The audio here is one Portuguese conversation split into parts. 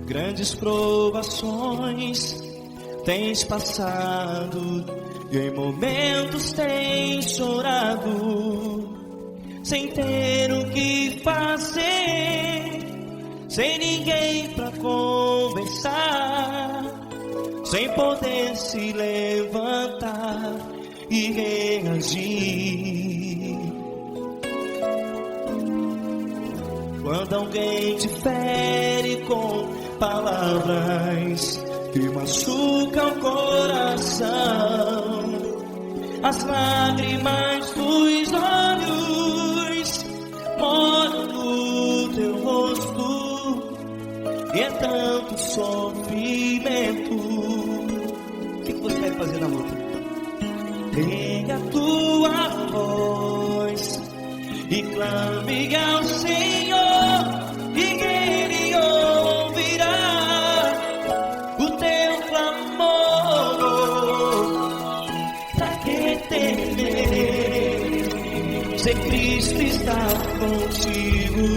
Grandes provações tens passado, e em momentos tens chorado, sem ter o que fazer, sem ninguém pra conversar, sem poder se levantar e reagir. Quando alguém te fere com palavras que machucam o coração, as lágrimas dos olhos moram no teu rosto, e é tanto sofrimento. O que você deve fazer na luta? Pega a tua voz e clame ao Senhor, e Ele ouvirá o teu clamor. Pra que temer, se Cristo está contigo,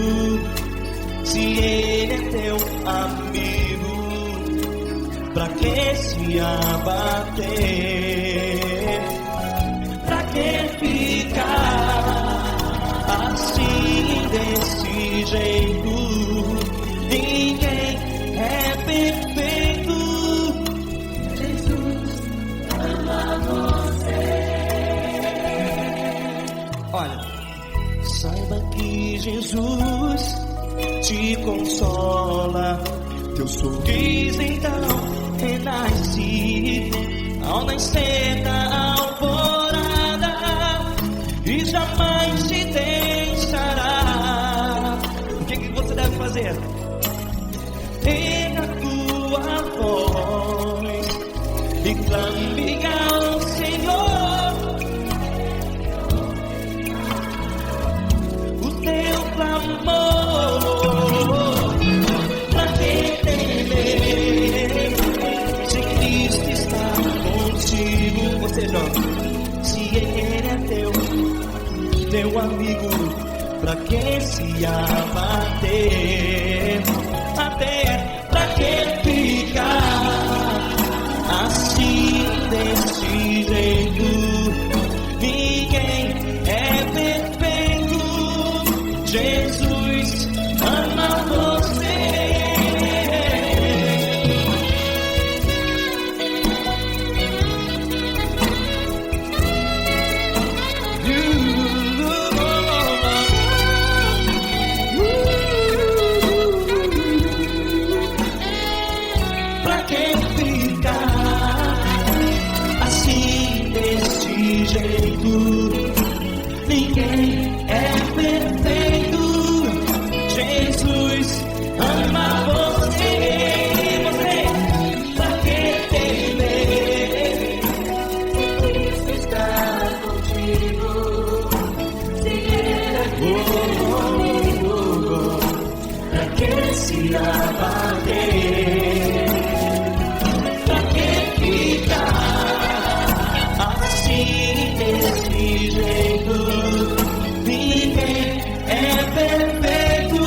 se Ele é teu amigo? Pra que se abater? Pra que ficar assim desse jeito? Ninguém é perfeito. Jesus ama você. Olha, saiba que Jesus te consola, teu sorriso então renasce ao nascer da alvorada, e jamais te deixará. O que você deve fazer? Pega a tua voz e clame ao Senhor, o teu clamor. Pra que temer, se Cristo está contigo? Ou seja, se Ele é teu amigo, pra que se abater? Até pra que ficar assim desse jeito? Ninguém é perfeito. Jesus ama você. Ninguém é perfeito. Jesus ama você. Pra que temer? Cristo está contigo. Se Ele é comigo, pra que se abater? Pra que ficar assim desse jeito? Ninguém é perfeito.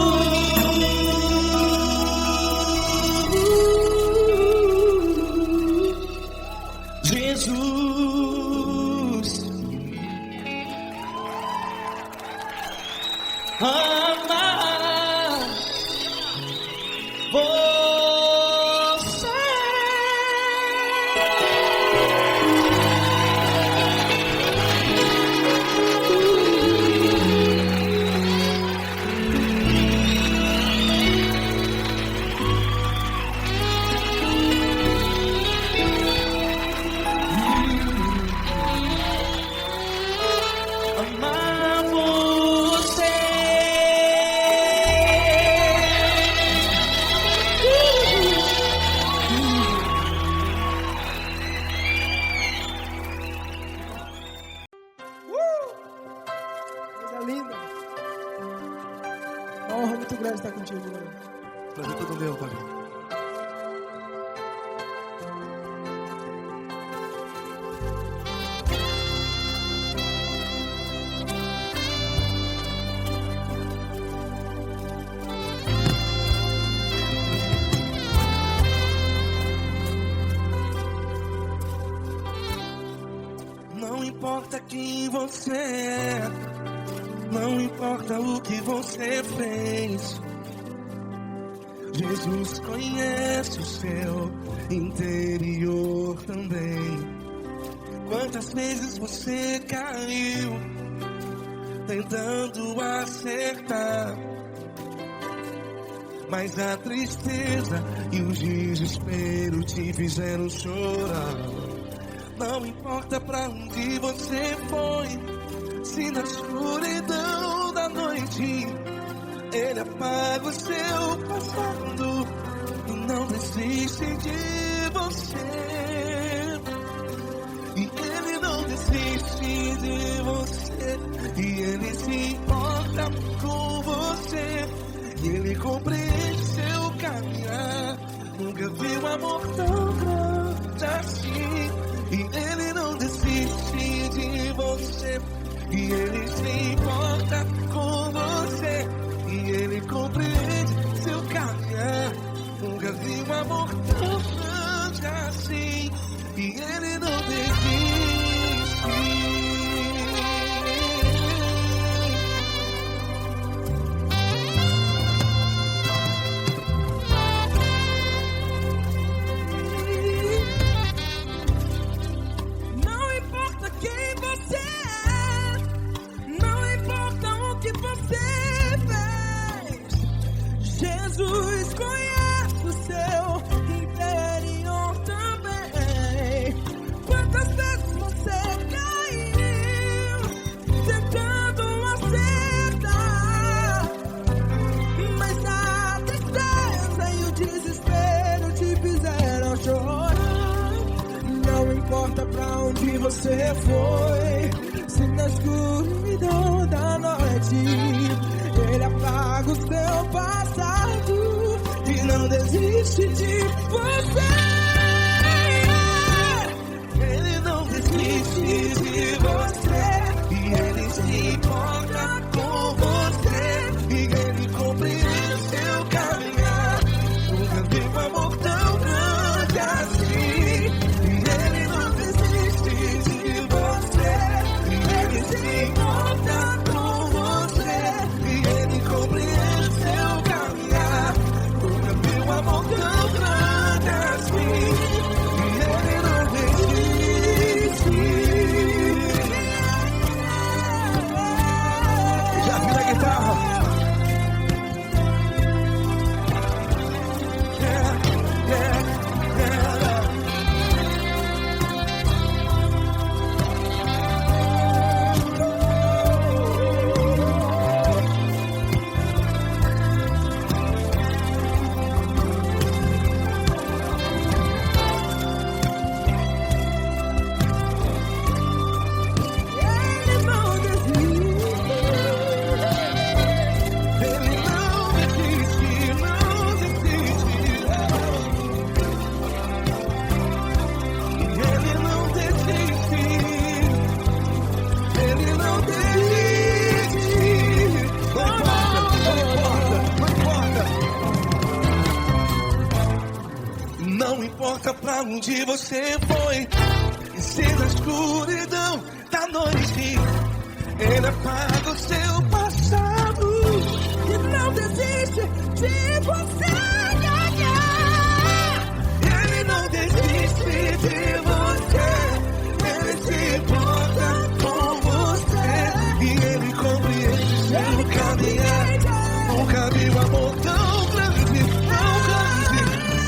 Jesus ama você. Uma honra muito grande estar contigo, Lord. Prazer todo meu, Pai. importa quem você é, não importa o que você fez, Jesus conhece o seu interior também. Quantas vezes você caiu tentando acertar, mas a tristeza e o desespero te fizeram chorar. Não importa pra onde você foi, se na escuridão da noite Ele apaga o seu passado e não desiste de você. E Ele não desiste de você, e Ele se importa com você, e Ele compreende seu caminhar. Nunca vi um amor tão grande assim. E Ele não desiste de você, e Ele se importa com você, e Ele compreende seu caminhar. Nunca vi um amor tão grande assim. E Ele não desiste. Não importa quem você é, não importa o que você fez, Jesus conhece o seu interior também. Quantas vezes você caiu tentando acertar, mas a tristeza e o desespero te fizeram chorar. Não importa pra onde você foi, se na escuridão da noite Ele apaga o seu passado e não desiste de você. Ele não desiste de você, e Ele se importa com você, e Ele compreende seu caminhar. Nunca vi um amor tão grande assim. E Ele não desiste de você, e Ele se importa com você, e Ele compreende seu caminhar. Nunca vi um amor tão grande assim. E Ele não desiste. Já vi a guitarra. Ele não desiste. Ele não desiste, não desiste. Ele não desiste. Ele não desiste. Não importa pra onde você foi, e se na escuridão da noite Ele apaga o seu passado E não desiste de você. Ele não desiste de você, Ele se importa com você, e Ele compreende seu caminhar. Nunca vi um amor tão grande, tão grande.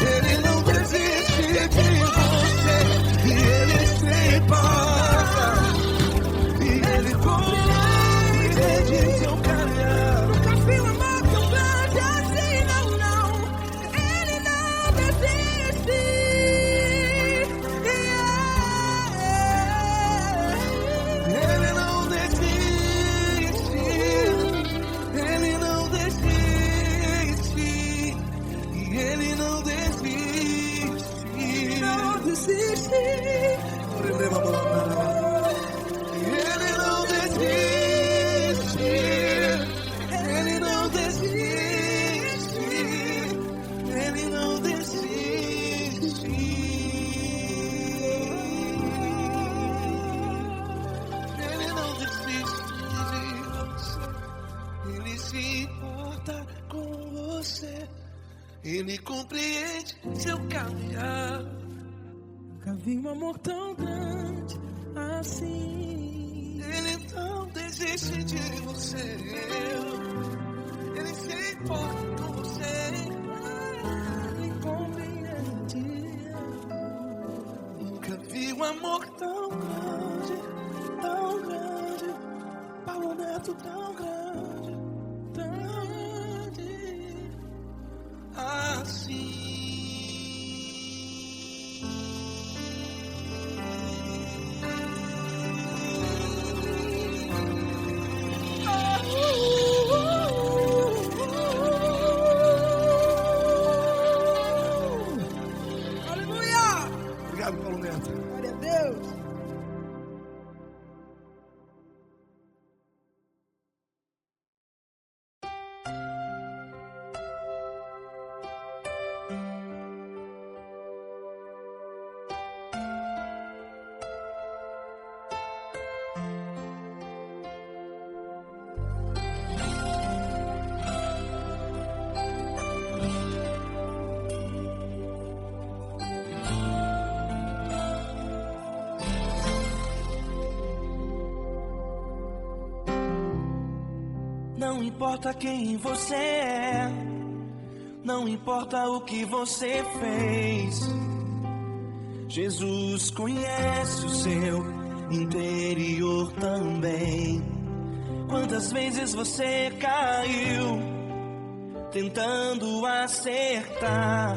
Ele não desiste de você, e Ele se importa, e Ele compreende se importa com você. Ele compreende seu caminhar. Nunca vi um amor tão grande assim. Ele não desiste de você. Ele se importa com você. Ele compreende. Nunca vi um amor tão grande, tão grande. Paulo Neto tão grande, tão grande assim. Aleluia! Obrigado, Paulo Neto. Glória a Deus! Não importa quem você é, não importa o que você fez, Jesus conhece o seu interior também. Quantas vezes você caiu tentando acertar,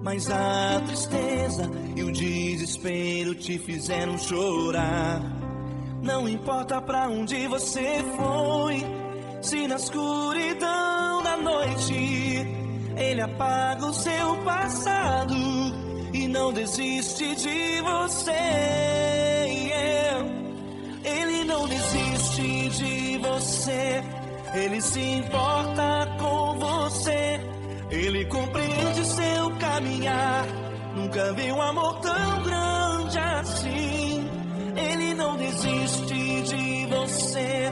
mas a tristeza e o desespero te fizeram chorar. Não importa pra onde você foi, se na escuridão da noite Ele apaga o seu passado e não desiste de você. Ele não desiste de você, Ele se importa com você. Ele compreende seu caminhar, nunca vi um amor tão grande assim. Ele não desiste de você,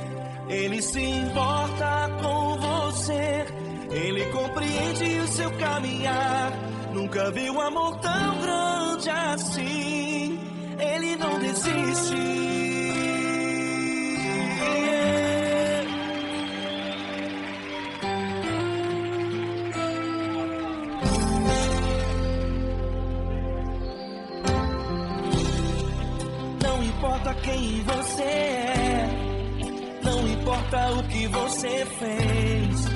Ele se importa com você. Ele compreende o seu caminhar, nunca vi um amor tão grande assim. Ele não desiste. Não importa quem você é, não importa o que você fez,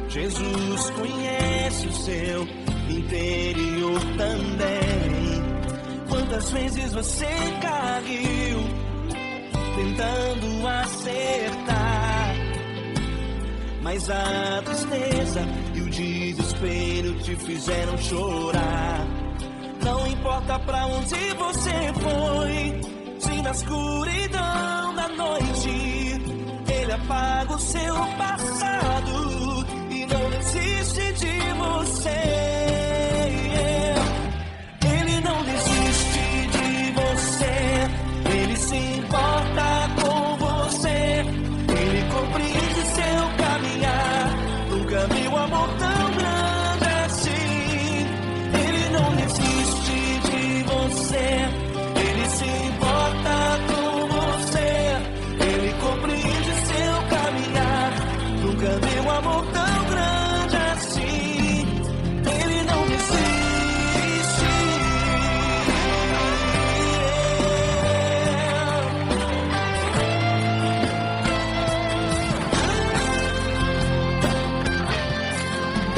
Jesus conhece o seu interior também. Quantas vezes você caiu tentando acertar, mas a tristeza e o desespero te fizeram chorar. Não importa pra onde você foi, se na escuridão da noite Ele apaga o seu passado e não desiste de você. Ele não desiste de você, Ele se importa com você. Ele compreende seu caminhar, nunca vi um amor tão grande assim. Ele não desiste de você, Ele se importa com você. Ele compreende seu caminhar, nunca vi um amor tão grande assim. Ele não desiste.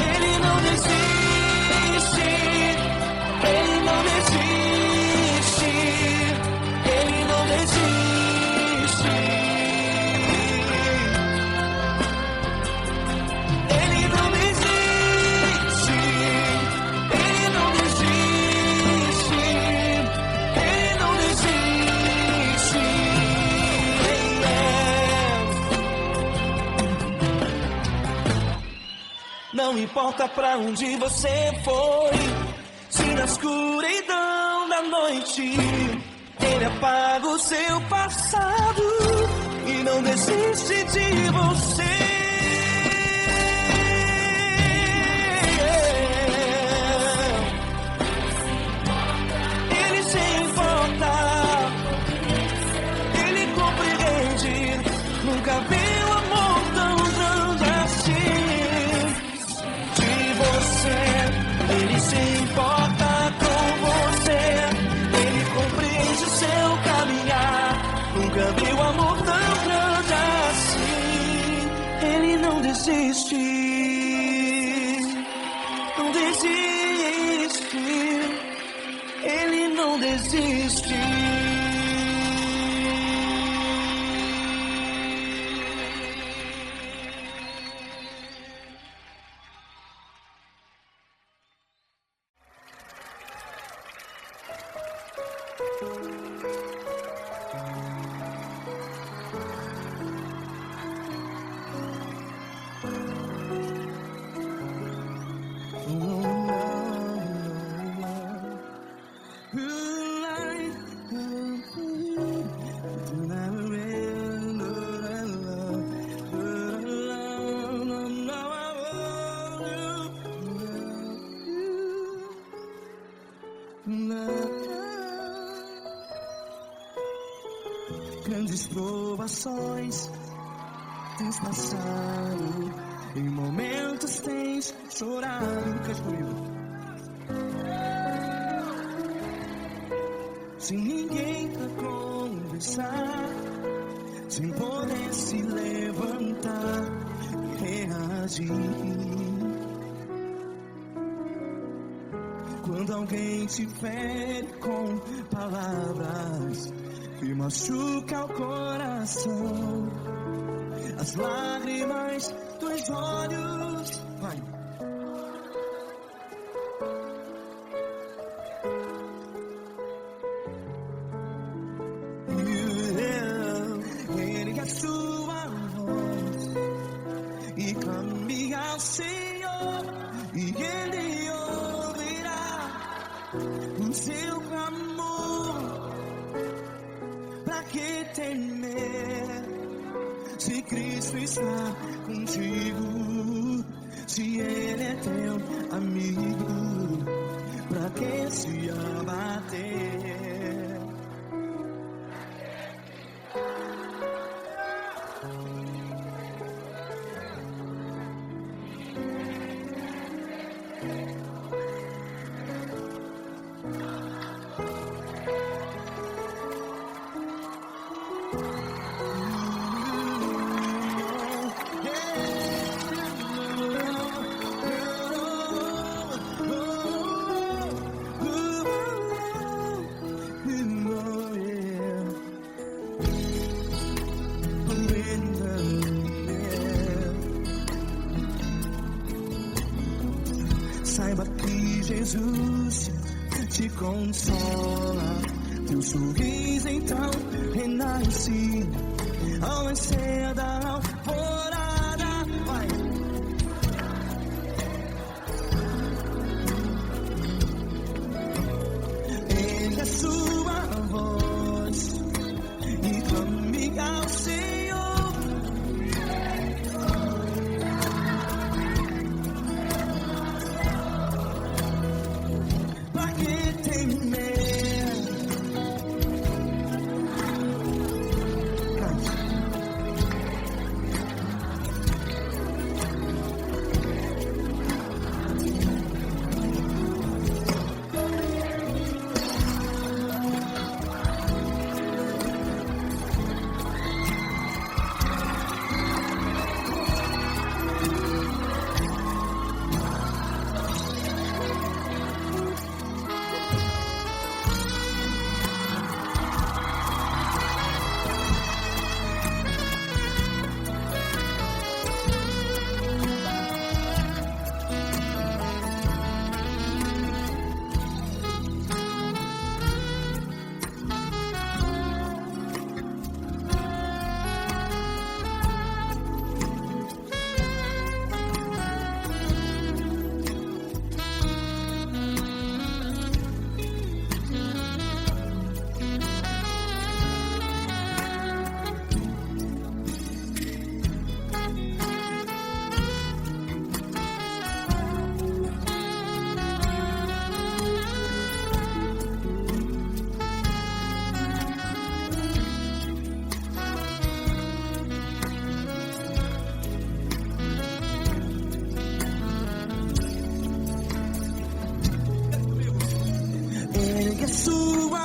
Ele não desiste. Ele não desiste. Ele não desiste. Ele não desiste. Ele não desiste. Ele não desiste. Não importa pra onde você foi, se na escuridão da noite Ele apaga o seu passado e não desiste de você. Ele se importa, ele compreende. Nunca vi um amor tão grande assim. De você, ele se importa com você. Ele compreende o seu caminhar. Nunca vi um amor tão grande assim. Ele não desiste, não desiste. Ele não desiste. Grandes provações tens passado, em momentos tens chorado. Cante comigo. Sem ninguém pra conversar, sem poder se levantar e reagir. Quando alguém te fere com palavras que machuca o coração, as lágrimas dos olhos, vai. Ergue a sua voz e clame ao Senhor, e Ele ouvirá o seu clamor. Pra que temer, se Cristo está contigo? Se Ele é teu amigo, pra que se abater? Saiba que Jesus te consola, teu sorriso então renasce ao nascer da alvorada. Vai. Ergue a sua voz e clame ao Senhor.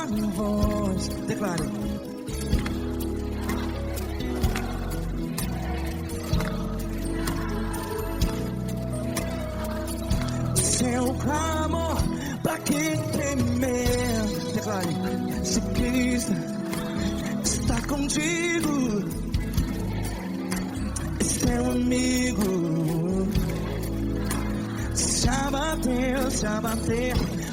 uma voz. Declare. Seu clamor pra quem temer. Declare. Se Cristo está contigo, seu amigo. Chama Deus,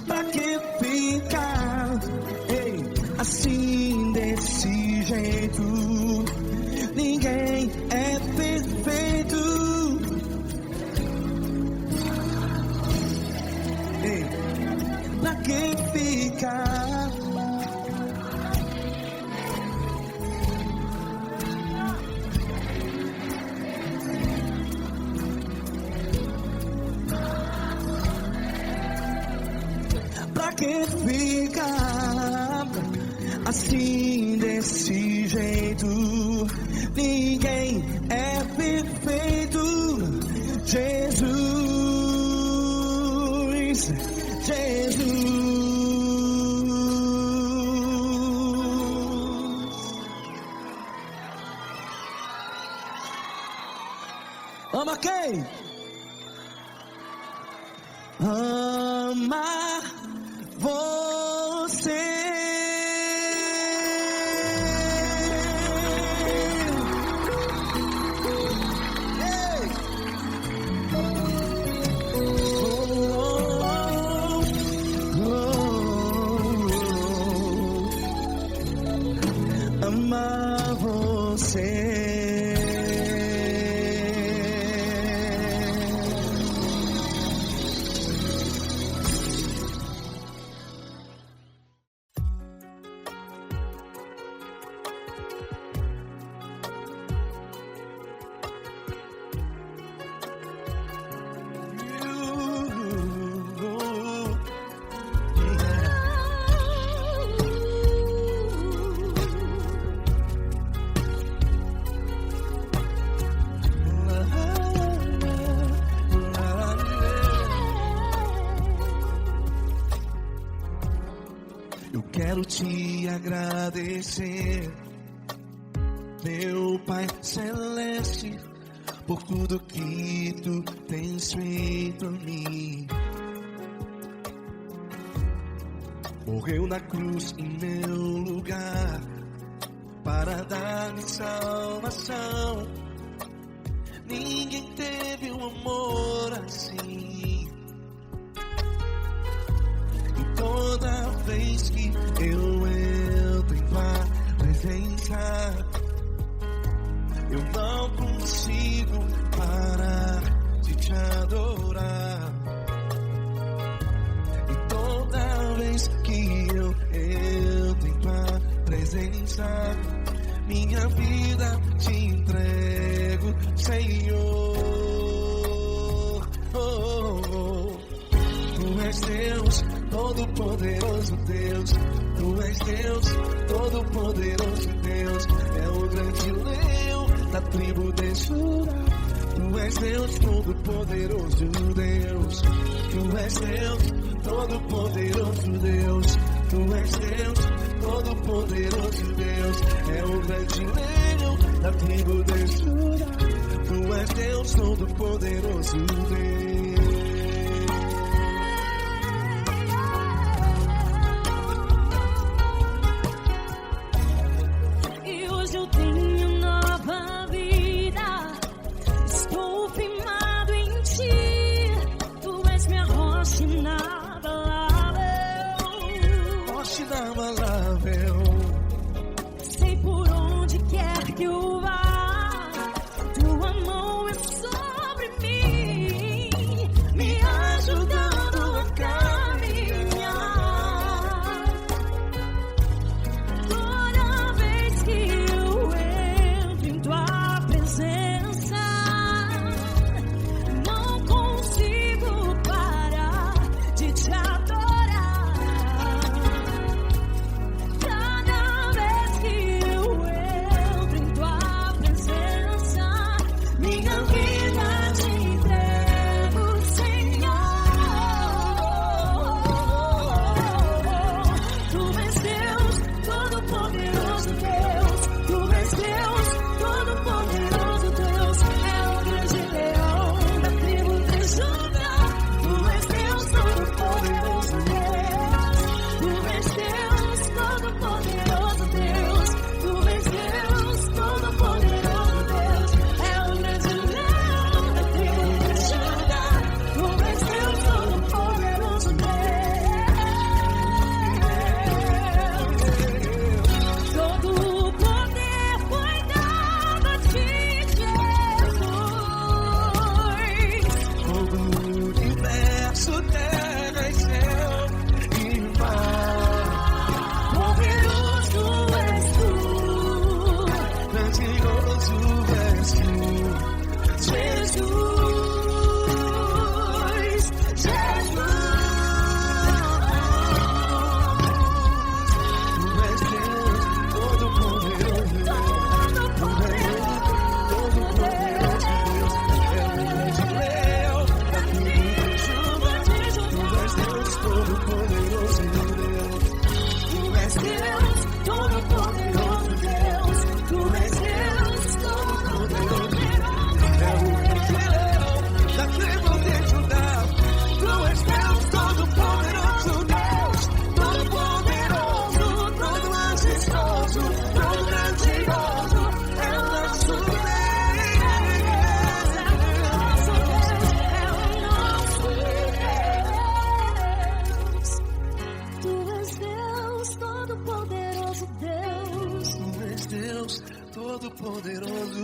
pra que ficar? Ei, assim desse jeito, ninguém é perfeito. Ei, pra que ficar? Pra que ficar assim desse jeito? Ninguém é perfeito. Jesus, Jesus. Ama quem? Ama você. Ei. Ama você. Eu quero te agradecer, meu Pai Celeste, por tudo que tu tens feito a mim. Morreu na cruz em meu lugar, para dar-me salvação. Ninguém teve um amor assim. E toda vez que eu entro em tua presença, eu não consigo parar de te adorar. E toda vez que eu entro em tua presença, minha vida te entrego, Senhor. Tu és Deus, todo-poderoso Deus. Tu és Deus, todo-poderoso Deus. É o grande leão da tribo de Judá. Tu és Deus, todo-poderoso Deus. Tu és Deus, todo-poderoso Deus. Tu és Deus, todo-poderoso Deus. É o grande leão da tribo de Judá. Tu és Deus, todo-poderoso Deus. Sei por onde quer que eu vá, tua mão é sobre mim.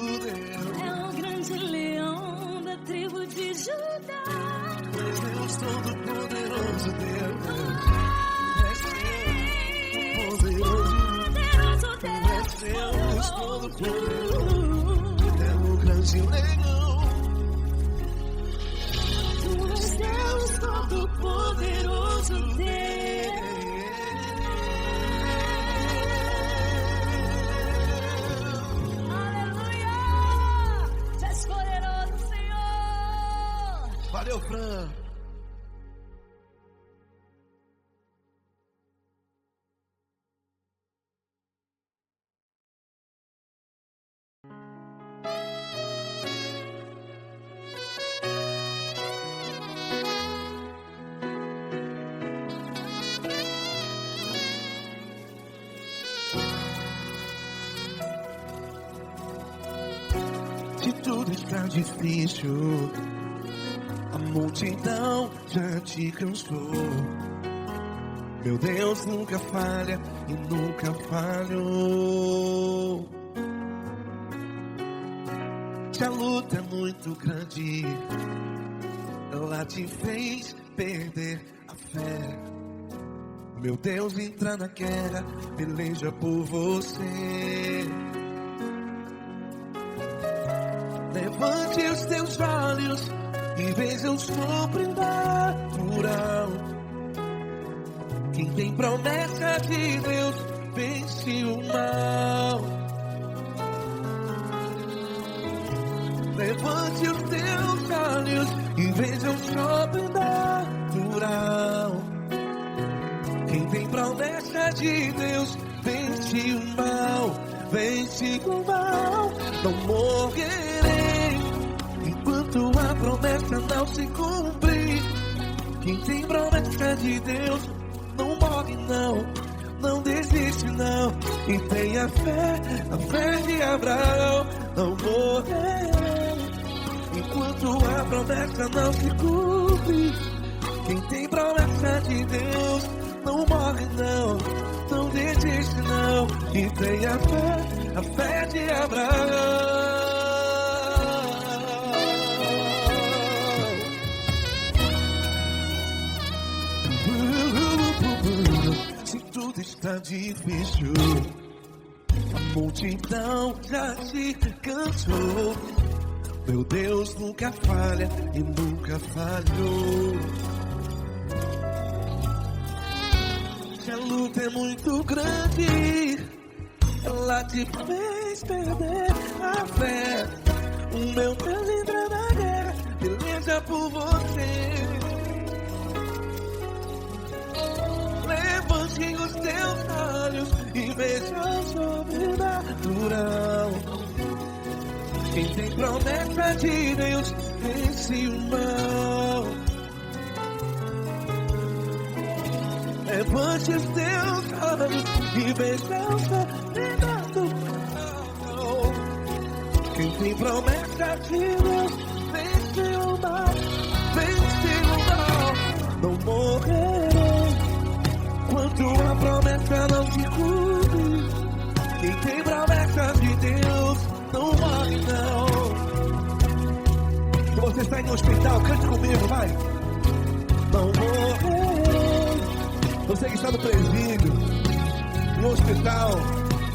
Deus. É o grande leão da tribo de Judá. Deus Todo-Poderoso, Deus. És Deus Todo-Poderoso. É o grande leão. Tu és Deus Todo-Poderoso, Deus. Aleluia! Tu és poderoso, Senhor. Valeu, Fran. Se tudo está difícil, a multidão já te cansou. Meu Deus nunca falha e nunca falhou. Se a luta é muito grande, ela te fez perder a fé. Meu Deus entra na guerra, peleja por você. Levante os teus olhos e veja o sobrenatural. Quem tem promessa de Deus vence o mal. Levante os teus olhos e veja o sobrenatural. Quem tem promessa de Deus vence o mal. Vence o mal. Não morrerei enquanto a promessa não se cumprir. Quem tem promessa de Deus não morre não, não desiste não. E tenha fé, a fé de Abraão. Não morrerei enquanto a promessa não se cumpre. Quem tem promessa de Deus não morre não, não desiste não. E tenha fé, a fé de Abraão. Se tudo está difícil, a multidão já te cansou. Meu Deus nunca falha e nunca falhou. Se a luta é muito grande, ela te fez perder a fé. O meu Deus entra na guerra, peleja por você. Levante os teus olhos e veja o sobrenatural. Quem tem promessa de Deus vence o mal. Levante os teus olhos e veja o sobrenatural. Quem tem promessa de Deus vence o mal. Vence o mal. Não morrerei enquanto a promessa não se cumpre. Quem tem promessa de Deus não morre não. Se você está em um hospital, cante comigo, vai. Não morrerei. Você que está no presídio, no hospital,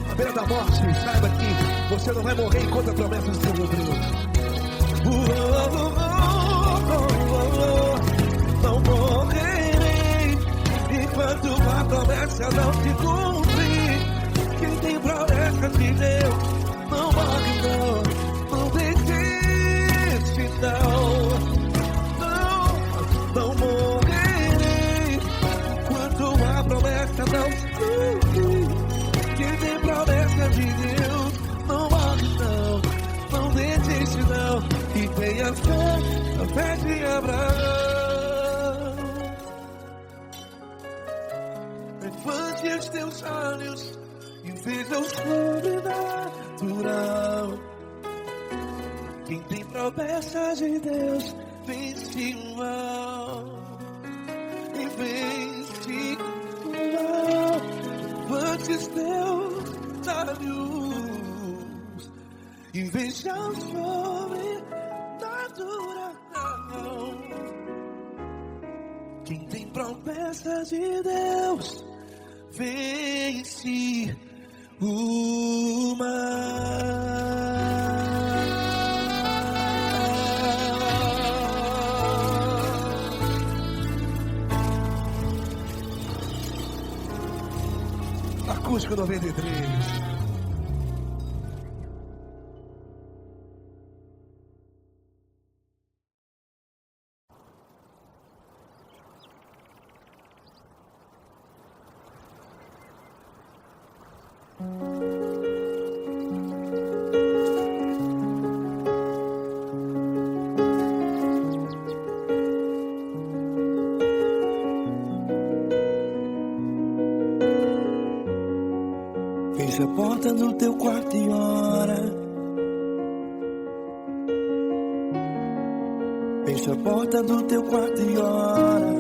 à beira da morte, saiba que você não vai morrer enquanto a promessa não se cumprir. Não morrerei enquanto a promessa não se cumprir. Quem tem promessa de Deus não morre não, não desiste não. Não morrerei enquanto a promessa não se cumprir. Quem tem promessa de Deus não morre não, não desiste não. E tenha fé, a fé de Abraão. Levante os teus olhos e veja o sobrenatural. Quem tem promessa de Deus vence o mal. E vence o mal. Levante os teus olhos inveja sobrenatural. Quem tem promessas de Deus vence o mar. Acústico 93. Fecha a porta do teu quarto e ora. Fecha a porta do teu quarto e ora.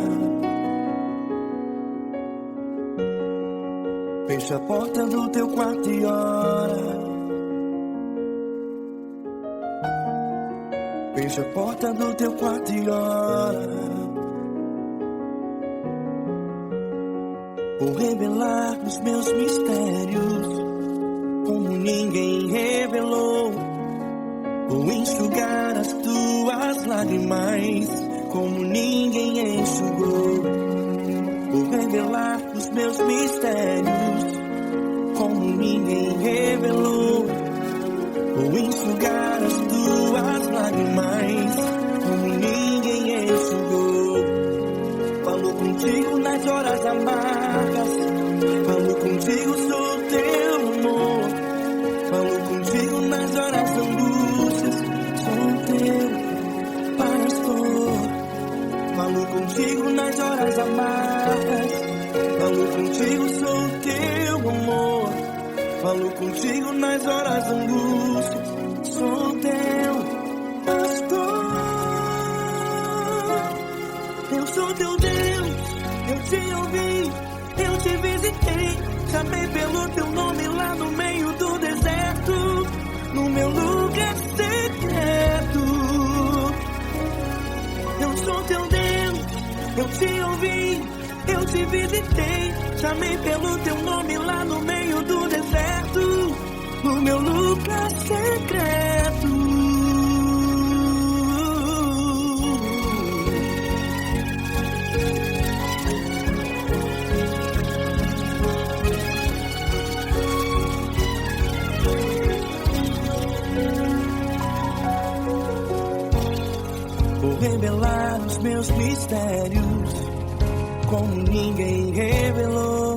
Fecha a porta do teu quarto e ora. Fecha a porta do teu quarto e ora. Vou revelar os meus mistérios como ninguém revelou. Vou enxugar as tuas lágrimas como ninguém enxugou. Vou revelar os meus mistérios como ninguém revelou. Vou enxugar as tuas lágrimas como ninguém enxugou. Falo contigo nas horas amargas, falo contigo, sou teu amor. Falo contigo nas horas angústias, sou teu pastor. Falo contigo nas horas amargas, falo contigo, sou teu amor. Falo contigo nas horas angústias, sou teu pastor. Eu sou teu Deus, eu te ouvi, eu te visitei. Chamei pelo teu nome lá no meio do deserto, no meu lugar secreto. Eu sou teu Deus, eu te ouvi, eu te visitei. Chamei pelo teu nome lá no meio do deserto, no meu lugar secreto. Vou revelar os meus mistérios como ninguém revelou.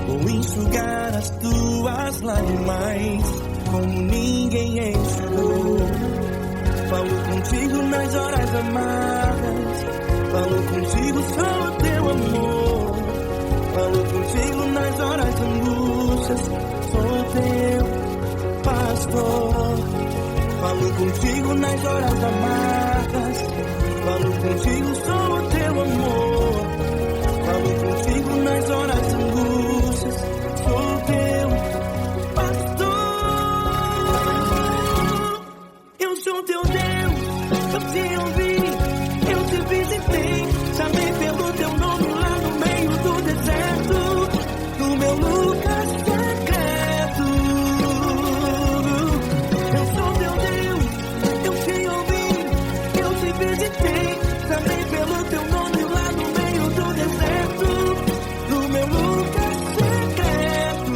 Vou enxugar as tuas lágrimas como ninguém enxugou. Falo contigo nas horas amargas, falo contigo, sou teu amor. Falo contigo nas horas angústias, sou teu pastor. Falo contigo nas horas amargas, falo contigo, sou teu amor. Falo contigo nas horas angústias, sou teu pastor. Eu sou teu Deus, eu te ouvi, eu te visitei. Chamei pelo teu nome lá no meio do deserto, no meu lugar secreto. Eu sou teu Deus, eu te ouvi, eu te visitei. Chamei pelo teu nome lá no meio do deserto, no meu lugar secreto.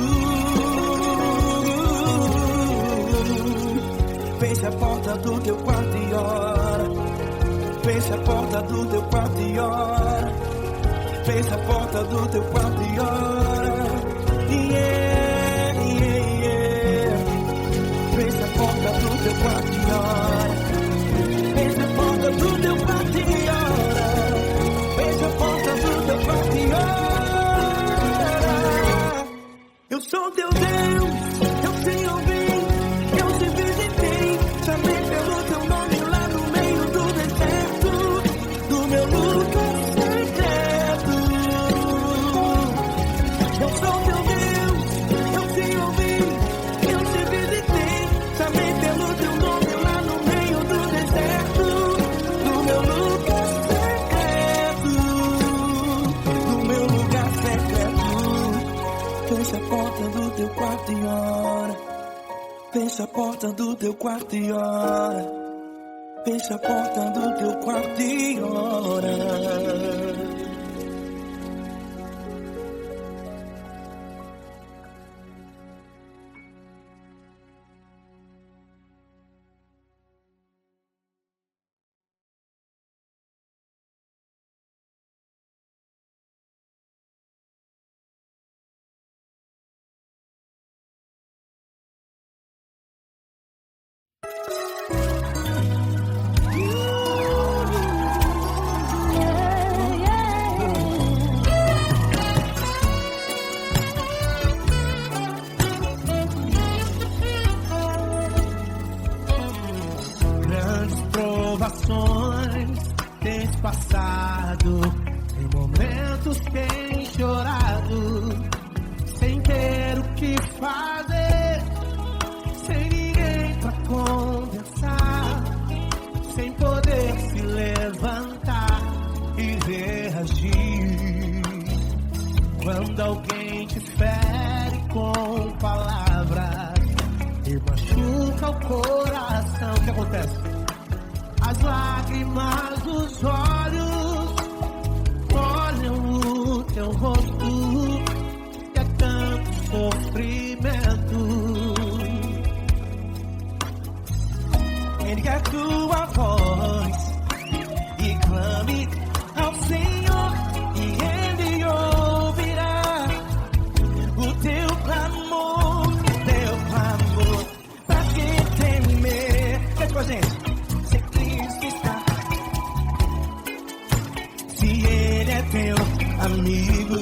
Fecha a porta do teu quarto e ora. Fecha a porta do teu quarto e ora. Fecha a porta do teu quarto e ora. Yeah, yeah, yeah. Fecha a porta do teu quarto e ora. Fecha a porta do teu quarto e ora. Fecha a porta do teu quarto e ora. Eu sou teu Deus, eu te ouvi, eu te visitei. Chamei pelo teu nome lá no meio do deserto, do meu lugar secreto. Eu sou teu Deus, eu te ouvi, eu te visitei. Chamei quarto e ora. Fecha a porta do teu quarto e ora. Fecha a porta do teu quarto e ora. Tens passado, em momentos tens chorado, sem ter o que fazer, sem ninguém pra conversar, sem poder se levantar e reagir. Quando alguém te fere com palavras e machuca o coração, o que acontece? As lágrimas dos olhos molham o teu rosto, e é tanto sofrimento. Erga a tua voz e clame ao Senhor, e Ele ouvirá o teu clamor, pra que temer? Cante com a gente. Teu amigo,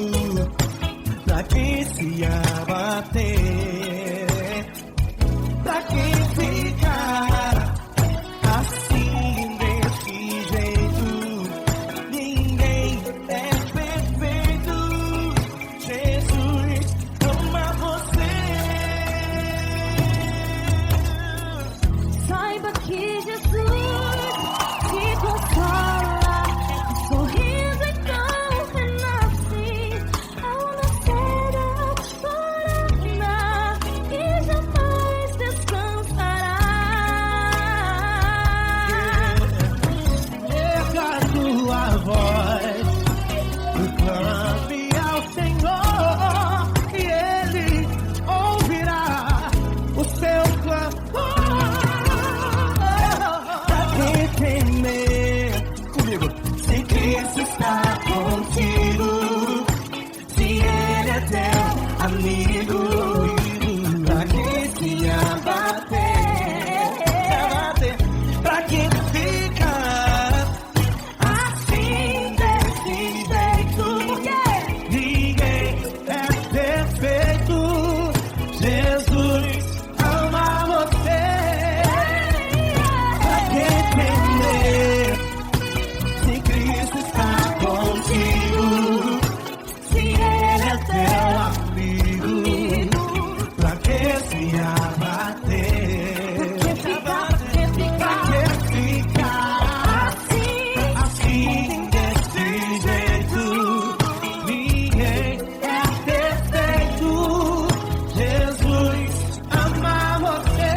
pra que se abater? Pra que ficar assim desse jeito? Ninguém é perfeito. Jesus ama você. Saiba que Jesus te consola, sorriso e amigo, pra que se abater? Pra que ficar assim desse jeito? Porque ninguém é perfeito. Jesus ama você. Pra que temer se Cristo está contigo? Se Ele é teu amigo, pra que se abater? Pra que ficar assim desse jeito? Ninguém é perfeito. Jesus ama você.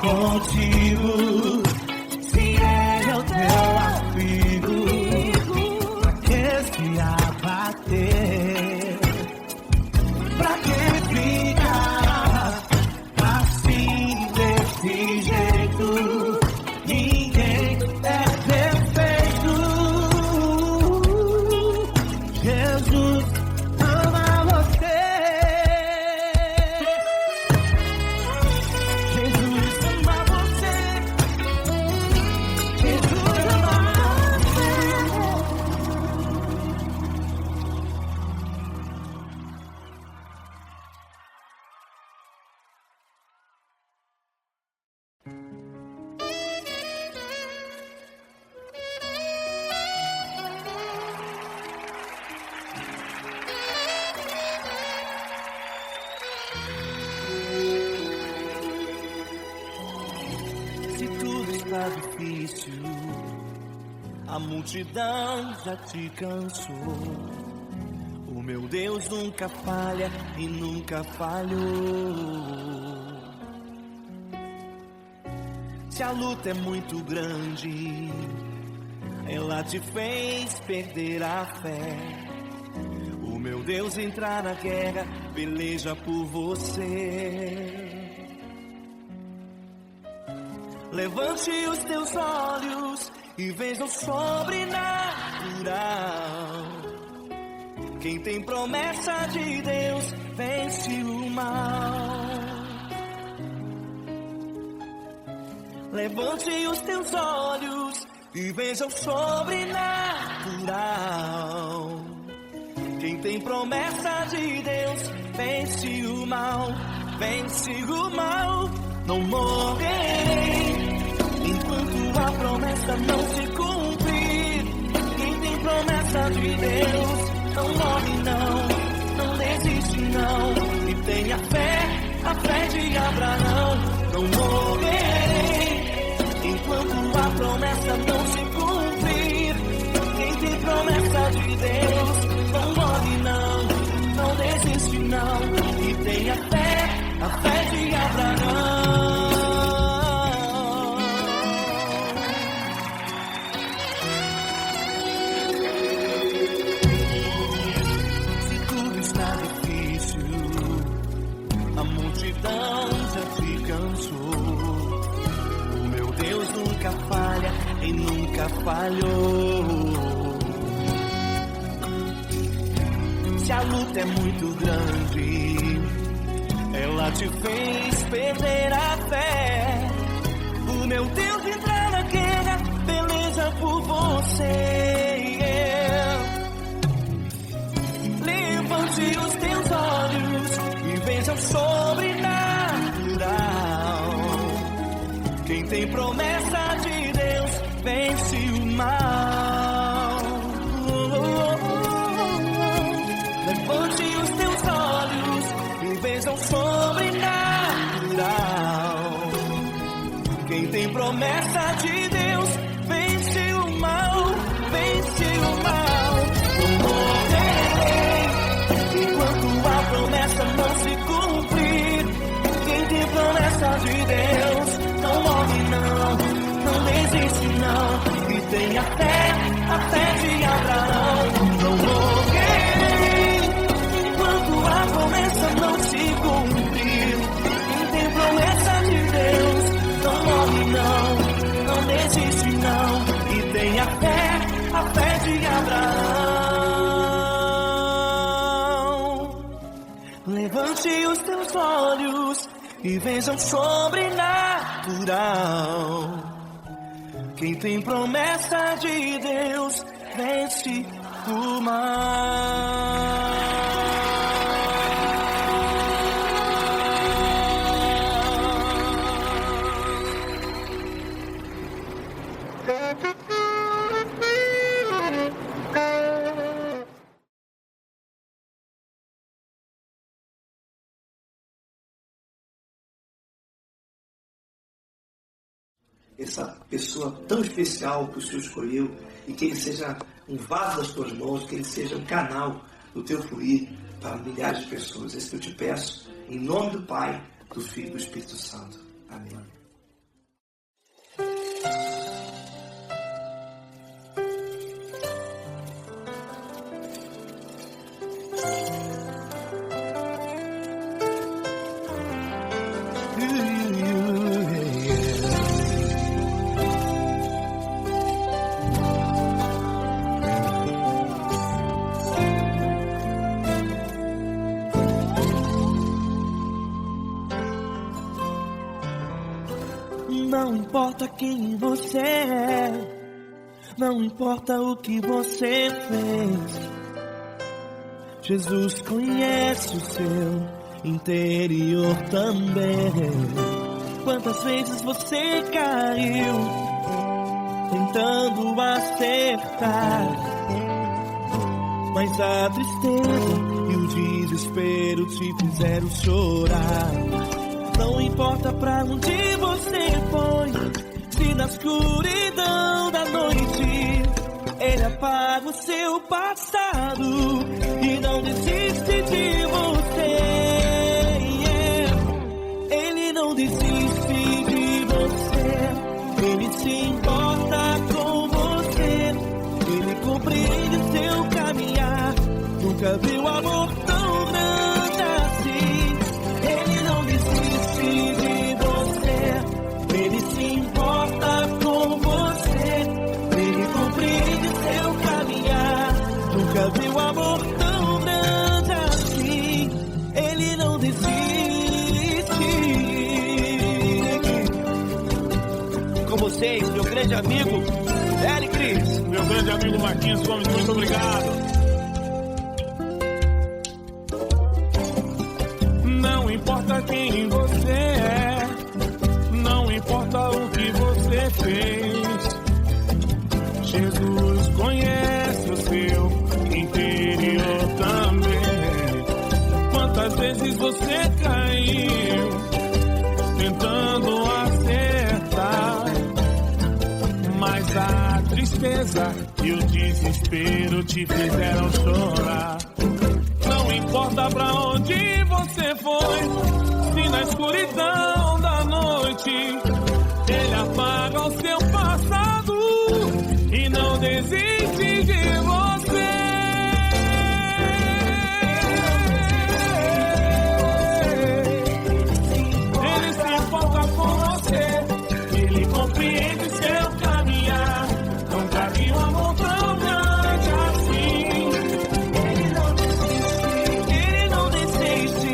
Contigo, se Ele é o teu amigo, pra que se abater? Pra que ficar assim desse jeito? Ninguém é perfeito. Jesus ama você. Jesus ama você. está difícil, a multidão já te cansou. O meu Deus nunca falha e nunca falhou. Se a luta é muito grande, ela te fez perder a fé. O meu Deus entrar na guerra, peleja por você. Levante os teus olhos e veja o sobrenatural. Quem tem promessa de Deus vence o mal. Levante os teus olhos e veja o sobrenatural. Quem tem promessa de Deus vence o mal, vence o mal. Não morrerei enquanto a promessa não se cumprir. Quem tem promessa de Deus não morre não, não desiste não. E tenha fé, a fé de Abraão. Não morrerei enquanto a promessa não se cumprir. Quem tem promessa de Deus não morre não, não desiste não. E tenha fé, a fé de Abraão. Se tudo está difícil, a multidão já te cansou. O meu Deus nunca falha e nunca falhou. Se a luta é muito grande, ela te fez perder a fé. O meu Deus entrar na guerra, peleja por você. Levante os teus olhos e veja o sobrenatural. Quem tem promessa de Deus vence o mal. Levante os teus olhos e veja o sobrenatural. Quem tem promessa de Deus vence o mal, vence o mal. Não morrerei enquanto a promessa não se cumprir. Quem tem promessa de Deus não morre não, não desiste não. E tenha fé, a fé de Abraão. Não morrerei enquanto a promessa não se cumprir. Quem tem promessa de Deus não morre não, não desiste não. E tenha fé, a fé de Abraão. Levante os teus olhos e veja o sobrenatural. Quem tem promessa de Deus vence o mal. Essa pessoa tão especial que o Senhor escolheu, e que ele seja um vaso das tuas mãos, que ele seja um canal do teu fluir para milhares de pessoas. É isso que eu te peço, em nome do Pai, do Filho e do Espírito Santo. Amém. Não importa quem você é, não importa o que você fez, Jesus conhece o seu interior também. Quantas vezes você caiu tentando acertar, mas a tristeza e o desespero te fizeram chorar. Não importa pra onde você foi, Se na escuridão da noite Ele apaga o seu passado e não desiste de você. Ele não desiste de você. Ele se importa com você. Ele compreende seu caminhar. Nunca viu amor tão grande assim. Ele não desiste de você. Ele se importa com você. Ele compreende seu caminhar. Nunca viu amor tão grande assim. Ele não desiste. Com vocês, meu grande amigo Eli Cris. Meu grande amigo Marquinhos Gomes, muito obrigado. Não importa quem você é, não importa o que você fez, Jesus conhece o seu interior também. Quantas vezes você caiu tentando acertar, mas a tristeza e o desespero te fizeram chorar. Não importa pra onde você foi, se na escuridão da noite Ele apaga o seu passado e não desiste de você. Ele se importa com você, Ele compreende seu caminhar. Nunca vi um amor tão grande assim. Ele não desiste,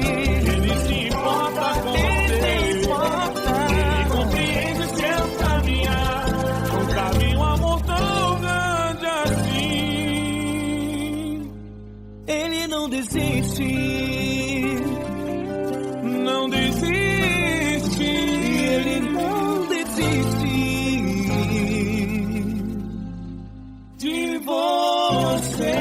Ele se importa com você. Ele compreende seu caminhar. Nunca vi um amor tão grande assim. Ele não desiste. Não desiste. Ele não desiste De você.